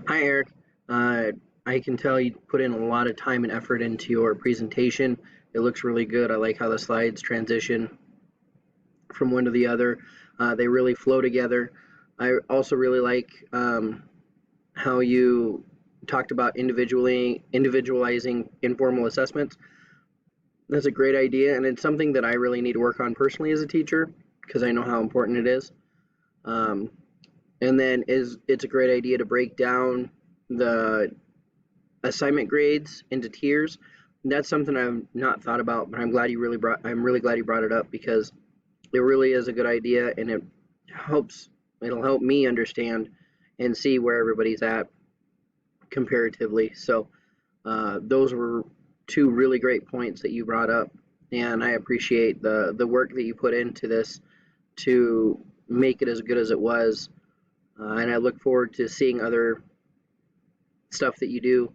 Hi, Eric. Uh, I can tell you put in a lot of time and effort into your presentation. It looks really good. I like how the slides transition from one to the other. They really flow together. I also really like how you talked about individualizing informal assessments. That's a great idea, and it's something that I really need to work on personally as a teacher because I know how important it is. Um, and then it's a great idea to break down the assignment grades into tiers. And that's something I've not thought about, but I'm really glad you brought it up because it really is a good idea, and helps it'll help me understand and see where everybody's at comparatively. So those were two really great points that you brought up, and I appreciate the work that you put into this to make it as good as it was. And I look forward to seeing other stuff that you do